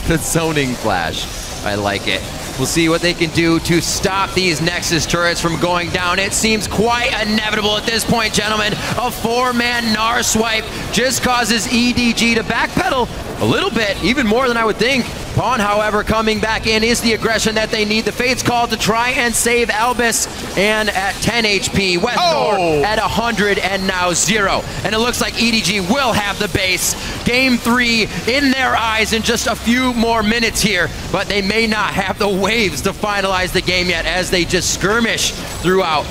The zoning flash. I like it. We'll see what they can do to stop these Nexus turrets from going down. It seems quite inevitable at this point, gentlemen. A 4-man Gnar swipe just causes EDG to backpedal a little bit, even more than I would think. Pawn, however, coming back in is the aggression that they need. The Fate's call to try and save Albus, and at 10 HP, Westdoor at 100 and now 0. And it looks like EDG will have the base. Game 3 in their eyes in just a few more minutes here, but they may not have the waves to finalize the game yet as they just skirmish throughout.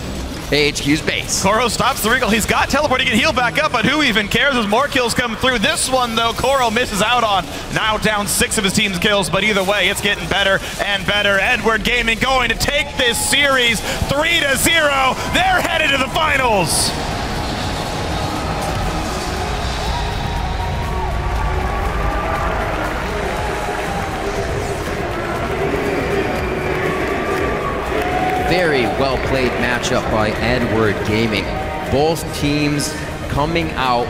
AHQ's base. Koro stops the Regal. He's got teleport. He can heal back up, but who even cares as more kills come through? This one, though, Koro misses out on. Now down 6 of his team's kills, but either way, it's getting better and better. Edward Gaming going to take this series 3-0. They're headed to the finals. Very well played matchup by Edward Gaming. Both teams coming out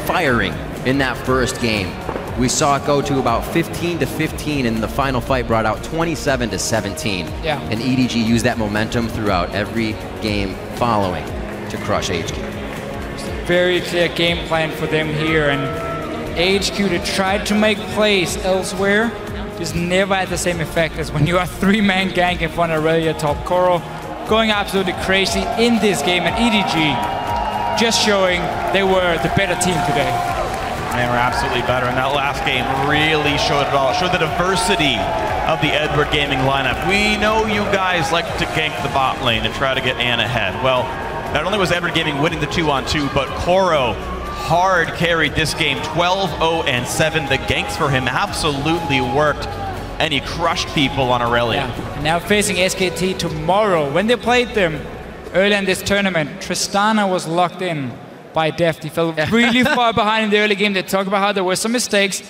firing in that first game. We saw it go to about 15-15, and the final fight brought out 27-17. Yeah. And EDG used that momentum throughout every game following to crush AHQ. Very clear game plan for them here, and AHQ to try to make plays elsewhere just never had the same effect as when you are 3-man gank in front of Aurelia top. Koro going absolutely crazy in this game, and EDG just showing they were the better team today. They were absolutely better, and that last game really showed it all. It showed the diversity of the Edward Gaming lineup. We know you guys like to gank the bot lane and try to get Ann ahead. Well, not only was Edward Gaming winning the 2-on-2, but Koro hard carried this game 12-0-7. The ganks for him absolutely worked, and he crushed people on Aurelia. Yeah. And now facing SKT tomorrow. When they played them early in this tournament, Tristana was locked in by Deft. He fell really far behind in the early game. They talk about how there were some mistakes.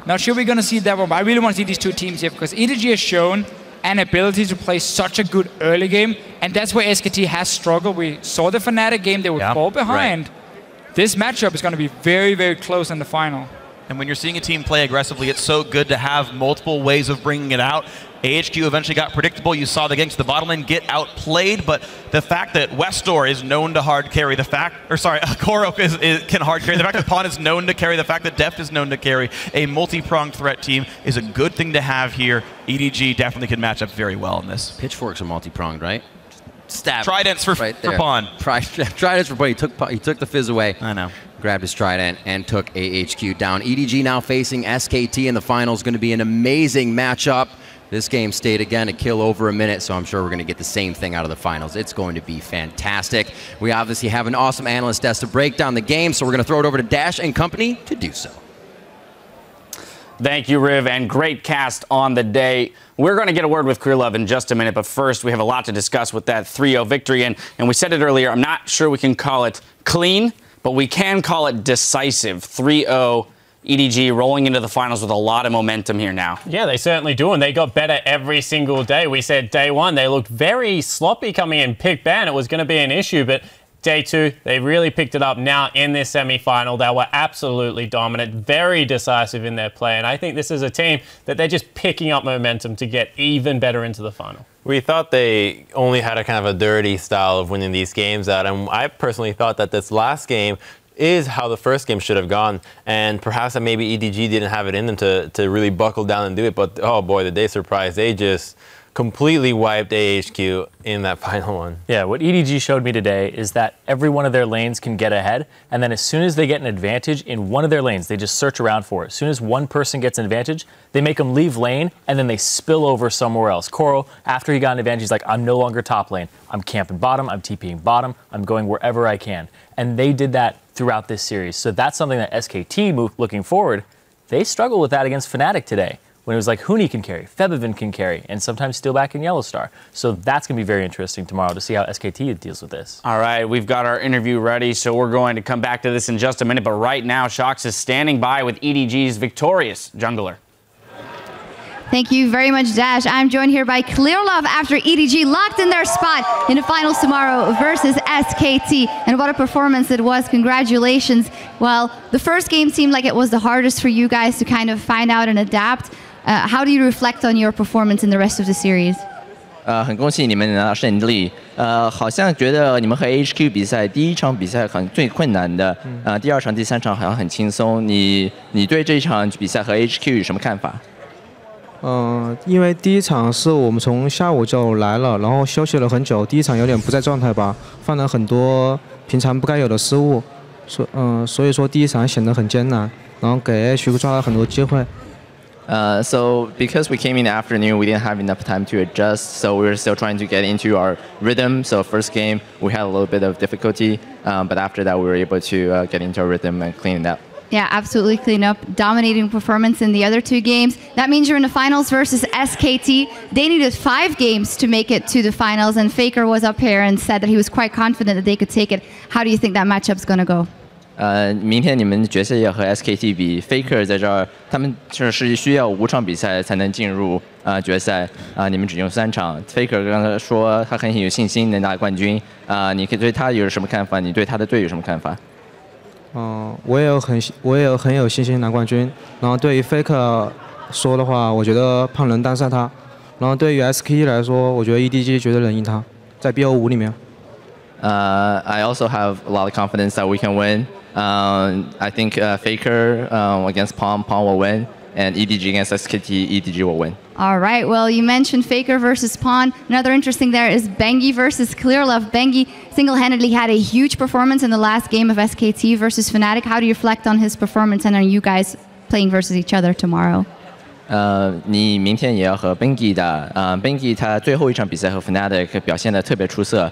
Not sure we're going to see that one, but I really want to see these two teams here, because EDG has shown an ability to play such a good early game, and that's where SKT has struggled. We saw the Fnatic game, they would fall behind. Right. This matchup is going to be very, very close in the final. And when you're seeing a team play aggressively, it's so good to have multiple ways of bringing it out. AHQ eventually got predictable. You saw the ganks to the bottom lane get outplayed, but the fact that Westor is known to hard carry, the fact, or sorry, Koro can hard carry, the fact that Pawn is known to carry, the fact that Deft is known to carry, a multi-pronged threat team is a good thing to have here. EDG definitely can match up very well in this. Pitchforks are multi-pronged, right? Stab. Tridents for Pawn. Tridents for Pawn. He took the fizz away. I know. Grabbed his trident and took AHQ down. EDG now facing SKT in the finals. Going to be an amazing matchup. This game stayed again a kill over a minute, so I'm sure we're going to get the same thing out of the finals. It's going to be fantastic. We obviously have an awesome analyst desk to break down the game, so we're going to throw it over to Dash and company to do so. Thank you, Riv, and great cast on the day. We're going to get a word with ClearLove in just a minute, but first we have a lot to discuss with that 3-0 victory. And we said it earlier, I'm not sure we can call it clean, but we can call it decisive. 3-0 EDG rolling into the finals with a lot of momentum here now. Yeah, they certainly do, and they got better every single day. We said day one, they looked very sloppy coming in. Pick ban, it was going to be an issue, but day two, they really picked it up now in this semi-final. They were absolutely dominant, very decisive in their play, and I think this is a team that they're just picking up momentum to get even better into the final. We thought they only had a kind of a dirty style of winning these games out, and I personally thought that this last game is how the first game should have gone, and perhaps that maybe EDG didn't have it in them to really buckle down and do it, but oh boy, did they surprise. They just completely wiped AHQ in that final one. Yeah, what EDG showed me today is that every one of their lanes can get ahead, and then as soon as they get an advantage in one of their lanes, they just search around for it. As soon as one person gets an advantage, they make them leave lane, and then they spill over somewhere else. Koro, after he got an advantage, he's like, I'm no longer top lane. I'm camping bottom, I'm TPing bottom, I'm going wherever I can. And they did that throughout this series. So that's something that SKT, looking forward, they struggled with that against Fnatic today, when it was like Huni can carry, Febiven can carry, and sometimes Steelback and Yellowstar. So that's going to be very interesting tomorrow to see how SKT deals with this. All right, we've got our interview ready, so we're going to come back to this in just a minute. But right now, Shox is standing by with EDG's victorious jungler. Thank you very much, Dash. I'm joined here by ClearLove after EDG locked in their spot in the finals tomorrow versus SKT. And what a performance it was. Congratulations. Well, the first game seemed like it was the hardest for you guys to kind of find out and adapt. How do you reflect on your performance in the rest of the series? 很恭喜你们拿到胜利。好像觉得你们和 AHQ 比赛，第一场比赛很最困难的，第二场、第三场好像很轻松。你对这一场比赛和 AHQ 有什么看法？因为第一场是我们从下午就来了，然后休息了很久，第一场有点不在状态吧，犯了很多平常不该有的失误，所以说第一场显得很艰难，然后给 AHQ 抓了很多机会。So because we came in the afternoon, we didn't have enough time to adjust. So we were still trying to get into our rhythm. So first game, we had a little bit of difficulty. But after that, we were able to get into our rhythm and clean it up. Yeah, absolutely clean up. Dominating performance in the other 2 games. That means you're in the finals versus SKT. They needed 5 games to make it to the finals. And FLICKR was up here and said that he was quite confident that they could take it. How do you think that matchup's going to go? 明天你们角色要和 SKT 比 ，FLICKR 在这儿，他们是需要5场比赛才能进入决赛你们只用3场。FLICKR 刚才说他很有信心能拿冠军你可以对他有什么看法？你对他的队有什么看法？我也很有信心拿冠军。然后对于 FLICKR 说的话，我觉得胖能单赛他。然后对于 SKT 来说，我觉得 EDG 绝对能赢他，在 BO5里面。I also have a lot of confidence that we can win. I think FLICKR against Palm will win, and EDG against SKT, EDG will win. All right. Well, you mentioned FLICKR versus Pawn. Another interesting there is Bengi versus ClearLove. Bengi single-handedly had a huge performance in the last game of SKT versus Fnatic. How do you reflect on his performance, and are you guys playing versus each other tomorrow? 你明天也要和 Bengi 打，Bengi 他最后一场比赛和 Fnatic 表现得特别出色。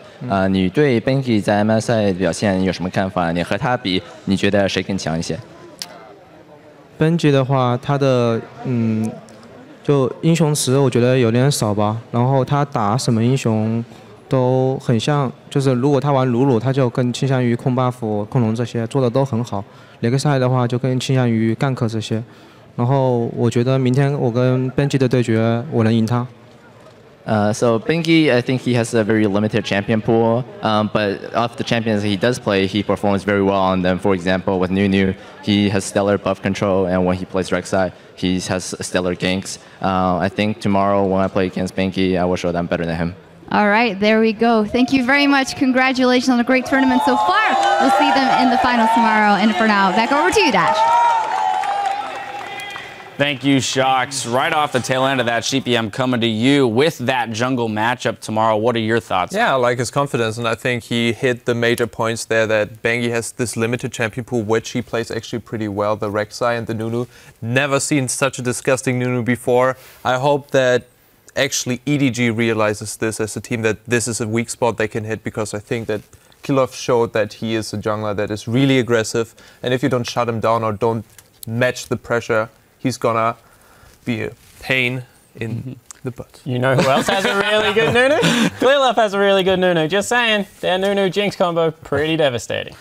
你对 Bengi 在 MSI 表现有什么看法？你和他比，你觉得谁更强一些 ？Bengi 的话，他的就英雄池我觉得有点少吧。然后他打什么英雄都很像，就是如果他玩鲁鲁，他就更倾向于控 buff、控龙这些，做的都很好。雷克赛的话就更倾向于干克这些。然后我觉得明天我跟 Benji 的对决，我能赢他。So Bengi, I think he has a very limited champion pool, but of the champions he does play, he performs very well on them. For example, with Nunu, he has stellar buff control, and when he plays Rek'Sai, he has stellar ganks. I think tomorrow when I play against Bengi, I will show that I'm better than him. All right, there we go. Thank you very much. Congratulations on a great tournament so far. We'll see them in the finals tomorrow. And for now, back over to you, Dash. Thank you, Shocks. Right off the tail end of that, Sheepy, I'm coming to you with that jungle matchup tomorrow. What are your thoughts? Yeah, I like his confidence, and I think he hit the major points there that Bengi has this limited champion pool, which he plays actually pretty well, the Rek'Sai and the Nunu. Never seen such a disgusting Nunu before. I hope that actually EDG realizes this as a team, that this is a weak spot they can hit, because I think that ClearLove showed that he is a jungler that is really aggressive, and if you don't shut him down or don't match the pressure, he's gonna be a pain in the butt. You know who else has a really good Nunu? ClearLove has a really good Nunu. Just saying, their Nunu Jinx combo, pretty devastating.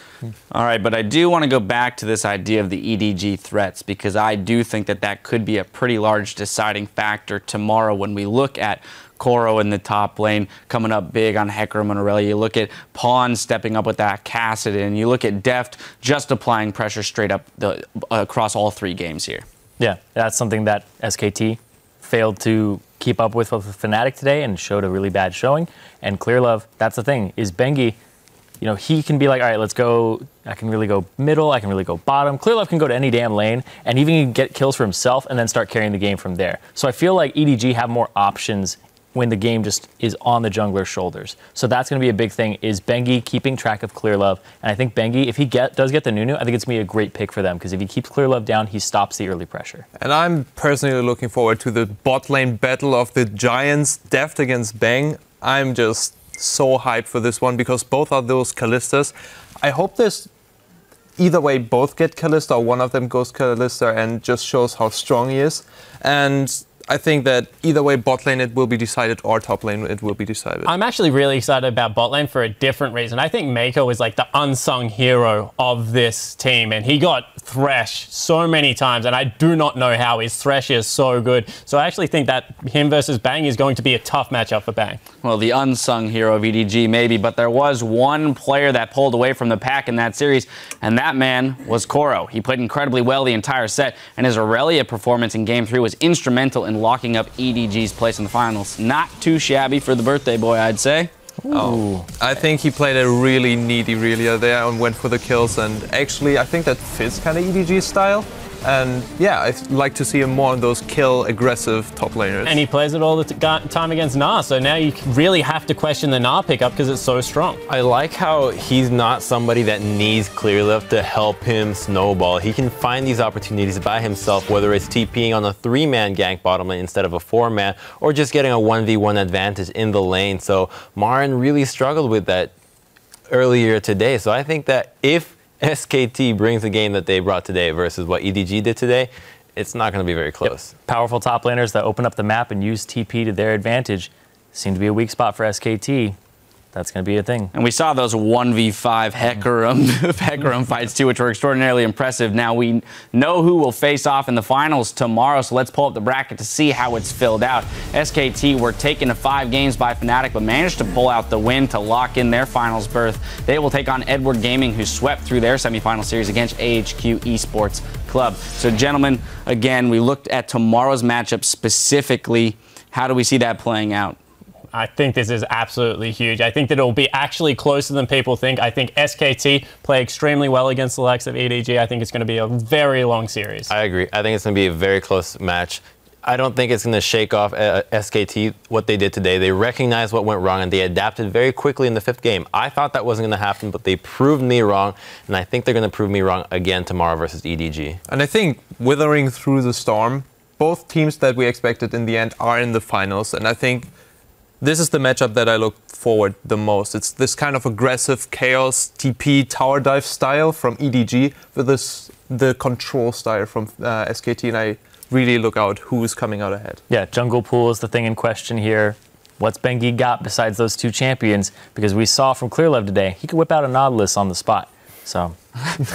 All right, but I do want to go back to this idea of the EDG threats, because I do think that that could be a pretty large deciding factor tomorrow when we look at Koro in the top lane coming up big on Hecarim and Aurelia. You look at Pawn stepping up with that Kassadin. You look at Deft just applying pressure straight up across all 3 games here. Yeah, that's something that SKT failed to keep up with Fnatic today and showed a really bad showing. And ClearLove, that's the thing, is Bengi, you know, he can be like, all right, let's go, I can really go middle, I can really go bottom. ClearLove can go to any damn lane and even get kills for himself and then start carrying the game from there. So I feel like EDG have more options when the game just is on the jungler's shoulders. So that's going to be a big thing, is Bengi keeping track of ClearLove. And I think Bengi, if he does get the Nunu, I think it's going to be a great pick for them, because if he keeps ClearLove down, he stops the early pressure. And I'm personally looking forward to the bot lane battle of the Giants, Deft against Bang. I'm just so hyped for this one, because both are those Kallistas. I hope this either way both get Kallista, or one of them goes Kallista and just shows how strong he is. And I think that either way, bot lane it will be decided, or top lane it will be decided. I'm actually really excited about bot lane for a different reason. I think Mako is like the unsung hero of this team, and he got Thresh so many times, and I do not know how. His Thresh is so good. So I actually think that him versus Bang is going to be a tough matchup for Bang. Well, the unsung hero of EDG maybe, but there was one player that pulled away from the pack in that series, and that man was Koro. He played incredibly well the entire set, and his Aurelia performance in Game 3 was instrumental in locking up EDG's place in the finals. Not too shabby for the birthday boy, I'd say. Oh, I think he played a really needy Aurelia there and went for the kills, and actually I think that fits kind of EDG's style. And yeah, I'd like to see him more on those kill aggressive top laners. And he plays it all the time against Gnar, so now you really have to question the Gnar pickup because it's so strong. I like how he's not somebody that needs Clearlove to help him snowball. He can find these opportunities by himself, whether it's TPing on a 3-man gank bottom lane instead of a 4-man, or just getting a 1v1 advantage in the lane. So Marin really struggled with that earlier today. So I think that if SKT brings the game that they brought today versus what EDG did today, it's not going to be very close. Yep. Powerful top laners that open up the map and use TP to their advantage seem to be a weak spot for SKT. That's going to be a thing. And we saw those 1v5 Hecarim fights too, which were extraordinarily impressive. Now we know who will face off in the finals tomorrow, so let's pull up the bracket to see how it's filled out. SKT were taken to 5 games by Fnatic, but managed to pull out the win to lock in their finals berth. They will take on Edward Gaming, who swept through their semifinal series against AHQ Esports Club. So gentlemen, again, we looked at tomorrow's matchup specifically. How do we see that playing out? I think this is absolutely huge. I think that it will be actually closer than people think. I think SKT play extremely well against the likes of EDG. I think it's going to be a very long series. I agree. I think it's going to be a very close match. I don't think it's going to shake off SKT what they did today. They recognized what went wrong and they adapted very quickly in the 5th game. I thought that wasn't going to happen, but they proved me wrong, and I think they're going to prove me wrong again tomorrow versus EDG. And I think withering through the storm, both teams that we expected in the end are in the finals, and I think this is the matchup that I look forward the most. It's this kind of aggressive chaos TP tower dive style from EDG with the control style from SKT, and I really look out who's coming out ahead. Yeah, jungle pool is the thing in question here. What's Bengi got besides those 2 champions? Because we saw from Clearlove today, he could whip out a Nautilus on the spot. So,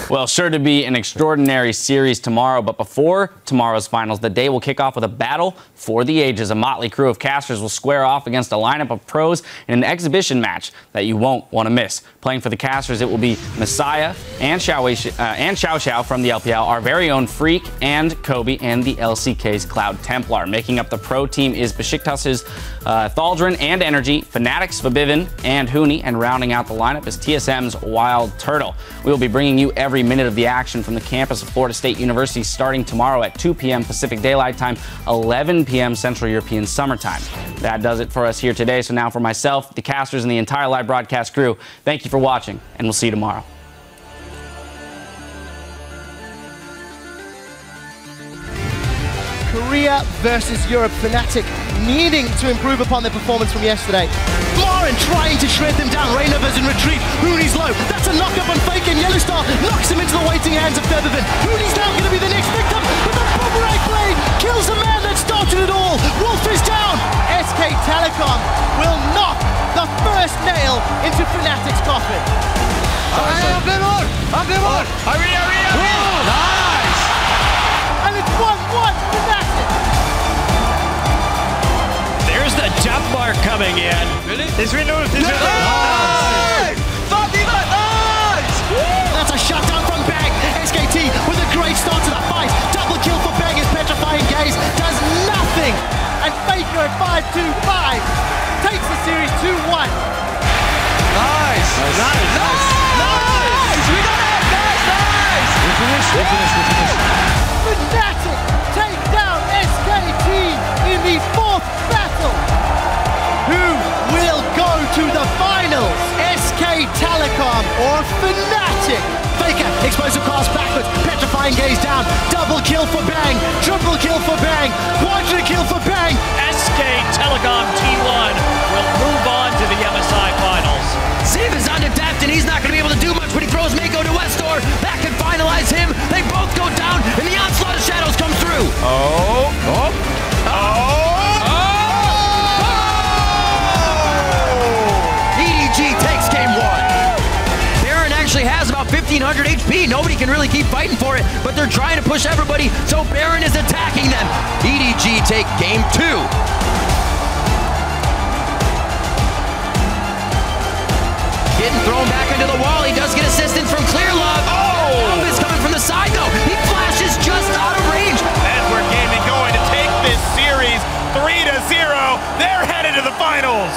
well, sure to be an extraordinary series tomorrow, but before tomorrow's finals, the day will kick off with a battle for the ages. A motley crew of casters will square off against a lineup of pros in an exhibition match that you won't want to miss. Playing for the casters, it will be Messiah and Xiao Xiao from the LPL, our very own Freak and Kobe, and the LCK's Cloud Templar. Making up the pro team is Besiktas's Thaldrin and Energy, Fnatic's Vabivin and Huni, and rounding out the lineup is TSM's Wild Turtle. We will be bringing you every minute of the action from the campus of Florida State University starting tomorrow at 2 p.m. Pacific Daylight Time, 11 p.m. Central European Summer Time. That does it for us here today. So now for myself, the casters, and the entire live broadcast crew, thank you for watching, and we'll see you tomorrow. Korea versus Europe. Fnatic needing to improve upon their performance from yesterday. Lauren trying to shred them down. Reynolds in retreat. Hooney's low. That's a knock-up on Fake, and Yellowstar knocks him into the waiting hands of Feathervin. Hooney's now going to be the next victim, but the boomerang blade kills the man that started it all. Wolf is down. SK Telecom will knock the first nail into Fnatic's coffin. Nice! And it's 1-1 Fnatic. There's the jump mark coming in. It's removed. It's removed. That's a shutdown from Bang. SKT with a great start to the fight. Double kill for Bang as Petrifying Gaze does nothing. And FLICKR at 5-2-5 takes the series 2-1. Nice! We got it! Nice! We finished. Fnatic take down SKT in the 4th battle. Who will go to the finals? SK Telecom or Fnatic? FLICKR, explosive cross backwards, Petrifying Gaze down, double kill for Bang, triple kill for Bang, quadra kill for Bang. SK Telecom T1 will move on to the MSI finals. Ziv is unadapted, and he's not going to be able to do much when he throws Mako to Westor. That can finalize him. They both go down, and the onslaught of shadows comes through. EDG takes game 1. Baron actually has about 1,500 HP. Nobody can really keep fighting for it, but they're trying to push everybody, so Baron is attacking them. EDG take game 2. Getting thrown back into the wall. He does get assistance from Clearlove. Oh! Is coming from the side, though. He flashes just out of range. Edward Gaming going to take this series 3-0. They're headed to the finals.